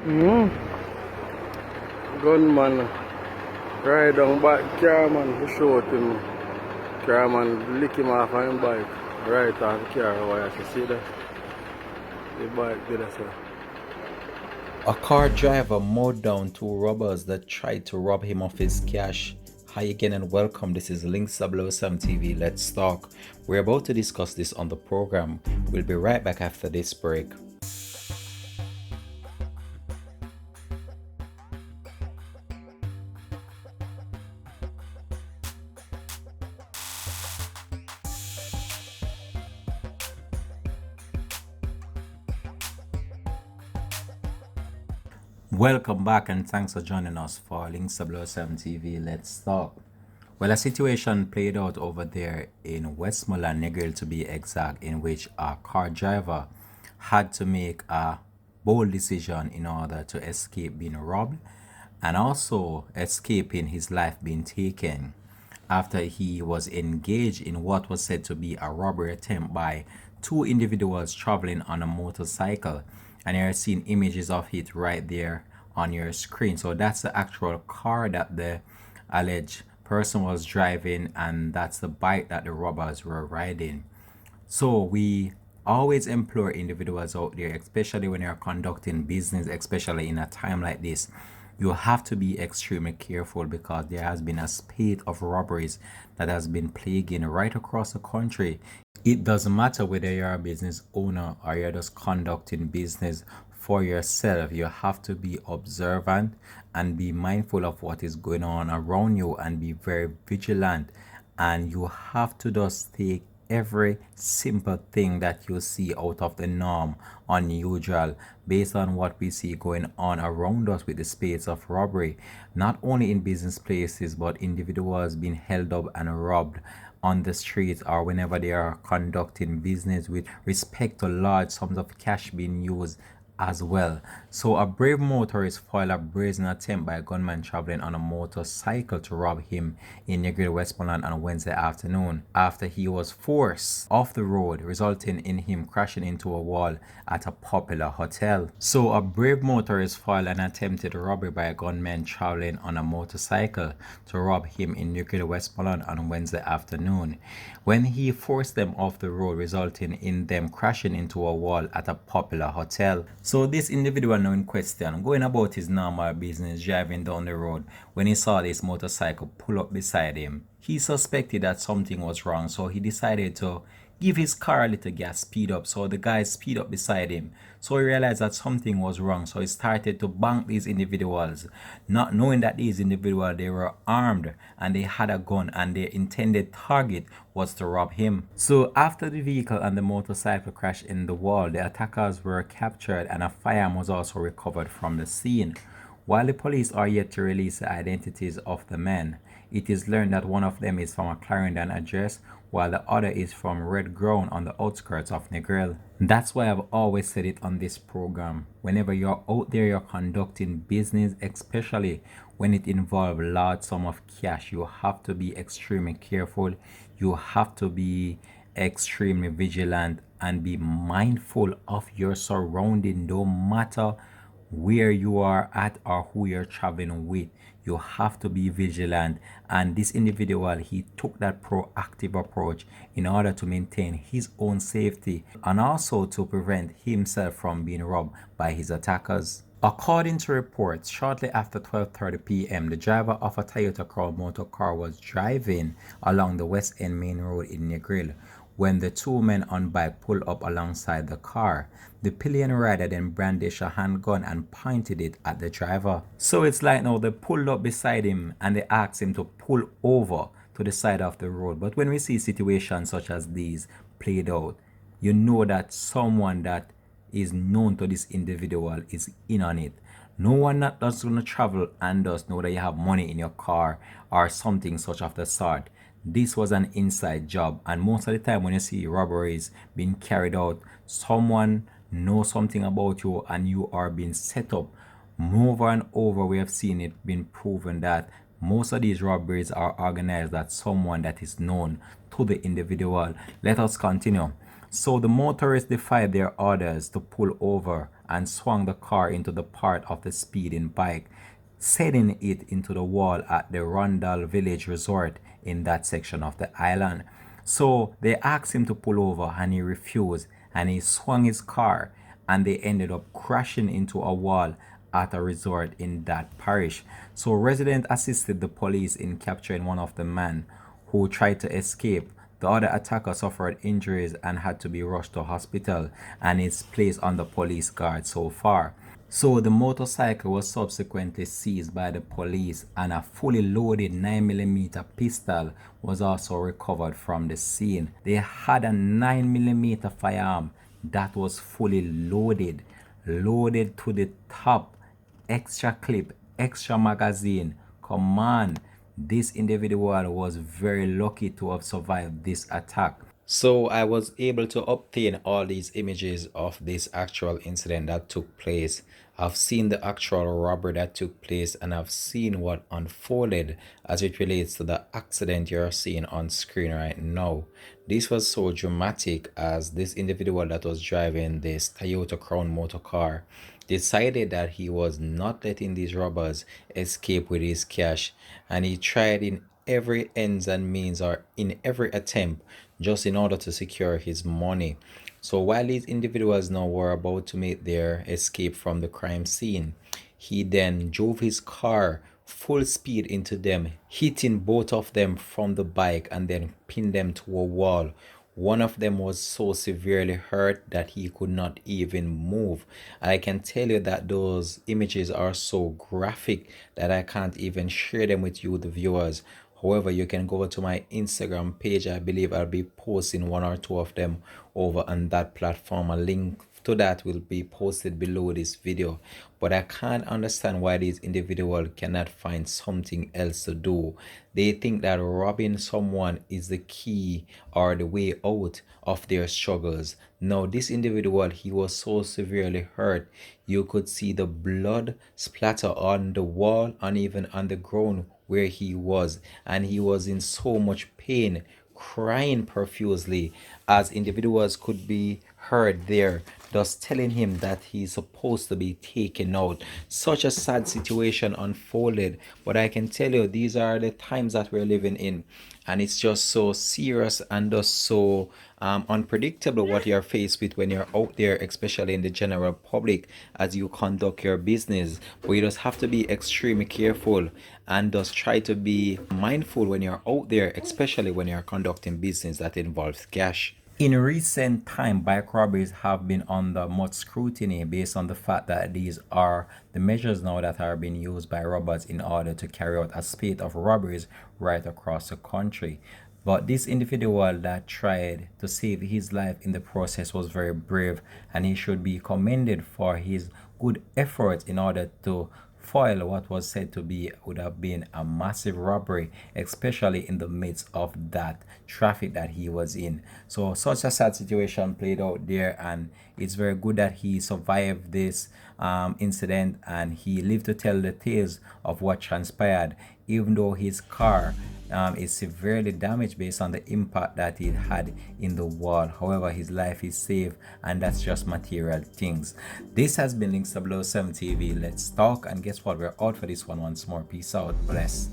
Mm. Gunman ride down back car man to show him. Car man lick him off on him bike. Right off the car wire. You see that? The bike did that, sir. A car driver mowed down two robbers that tried to rob him of his cash. Hi again and welcome. This is Links 007 TV. Let's talk. We're about to discuss this on the program. We'll be right back after this break. Welcome back and thanks for joining us for Links 007 TV. Let's talk. Well, a situation played out over there in Westmoreland, Negril to be exact, in which a car driver had to make a bold decision in order to escape being robbed and also escaping his life being taken after he was engaged in what was said to be a robbery attempt by two individuals traveling on a motorcycle. And you're seeing images of it right there on your screen. So that's the actual car that the alleged person was driving, and that's the bike that the robbers were riding. So we always implore individuals out there, especially when you're conducting business, especially in a time like this, you have to be extremely careful because there has been a spate of robberies that has been plaguing right across the country. It doesn't matter whether you're a business owner or you're just conducting business for yourself. You have to be observant and be mindful of what is going on around you and be very vigilant. And you have to just take every simple thing that you see out of the norm, unusual, based on what we see going on around us with the space of robbery, not only in business places but individuals being held up and robbed on the streets or whenever they are conducting business with respect to large sums of cash being used as well. So a brave motorist foiled a brazen attempt by a gunman traveling on a motorcycle to rob him in Negril, Westmoreland on Wednesday afternoon after he was forced off the road, resulting in him crashing into a wall at a popular hotel. So a brave motorist foiled an attempted robbery by a gunman traveling on a motorcycle to rob him in Negril, Westmoreland on Wednesday afternoon when he forced them off the road, resulting in them crashing into a wall at a popular hotel. So this individual now in question, going about his normal business, driving down the road, when he saw this motorcycle pull up beside him, he suspected that something was wrong, so he decided to give his car a little gas, speed up. So the guy speed up beside him. So he realized that something was wrong. So he started to bank these individuals, not knowing that these individuals, they were armed and they had a gun and their intended target was to rob him. So after the vehicle and the motorcycle crashed in the wall, the attackers were captured and a firearm was also recovered from the scene. While the police are yet to release the identities of the men, it is learned that one of them is from a Clarendon address while the other is from Red Ground on the outskirts of Negril. That's why I've always said it on this program. Whenever you're out there, you're conducting business, especially when it involves large sum of cash, you have to be extremely careful. You have to be extremely vigilant and be mindful of your surrounding, no matter where you are at or who you're traveling with. You have to be vigilant, and this individual, he took that proactive approach in order to maintain his own safety and also to prevent himself from being robbed by his attackers. According to reports, shortly after 12:30 p.m., the driver of a Toyota Crown motor car was driving along the West End Main Road in Negril when the two men on bike pulled up alongside the car. The pillion rider then brandished a handgun and pointed it at the driver. So it's like now they pulled up beside him and they asked him to pull over to the side of the road. But when we see situations such as these played out, you know that someone that is known to this individual is in on it. No one that's going to travel and does know that you have money in your car or something such of the sort. This was an inside job, and most of the time when you see robberies being carried out, someone knows something about you and you are being set up. Over and over we have seen it been proven that most of these robberies are organized by someone that is known to the individual. Let us continue. So the motorists defied their orders to pull over and swung the car into the part of the speeding bike, setting it into the wall at the Rondell Village Resort in that section of the island. So they asked him to pull over and he refused, and he swung his car, and they ended up crashing into a wall at a resort in that parish. So residents assisted the police in capturing one of the men who tried to escape. The other attacker suffered injuries and had to be rushed to hospital and is placed under police guard so far. So the motorcycle was subsequently seized by the police and a fully loaded 9mm pistol was also recovered from the scene. They had a 9mm firearm that was fully loaded to the top, extra clip, extra magazine. Come on, this individual was very lucky to have survived this attack. So I was able to obtain all these images of this actual incident that took place. I've seen the actual robbery that took place and I've seen what unfolded as it relates to the accident you're seeing on screen right now. This was so dramatic as this individual that was driving this Toyota Crown motor car decided that he was not letting these robbers escape with his cash, and he tried in every ends and means or in every attempt just in order to secure his money. So while these individuals now were about to make their escape from the crime scene, he then drove his car full speed into them, hitting both of them from the bike and then pinned them to a wall. One of them was so severely hurt that he could not even move. I can tell you that those images are so graphic that I can't even share them with you, the viewers. However, you can go to my Instagram page. I believe I'll be posting one or two of them over on that platform. A link to that will be posted below this video. But I can't understand why these individuals cannot find something else to do. They think that robbing someone is the key or the way out of their struggles. Now, this individual, he was so severely hurt. You could see the blood splatter on the wall and even on the ground where he was, and he was in so much pain, crying profusely, as individuals could be heard there thus telling him that he's supposed to be taken out. Such a sad situation unfolded, but I can tell you these are the times that we're living in, and it's just so serious and just so unpredictable what you're faced with when you're out there, especially in the general public as you conduct your business. But you just have to be extremely careful and just try to be mindful when you're out there, especially when you're conducting business that involves cash. In recent time, bike robberies have been under much scrutiny based on the fact that these are the measures now that are being used by robbers in order to carry out a spate of robberies right across the country. But this individual that tried to save his life in the process was very brave, and he should be commended for his good efforts in order to foil what was said to be would have been a massive robbery, especially in the midst of that traffic that he was in. So such a sad situation played out there, and it's very good that he survived this incident and he lived to tell the tales of what transpired, even though his car is severely damaged based on the impact that it had in the wall. However, his life is safe, and that's just material things. This has been Links to 007 TV. Let's talk, and guess what? We're out for this one once more. Peace out. Bless.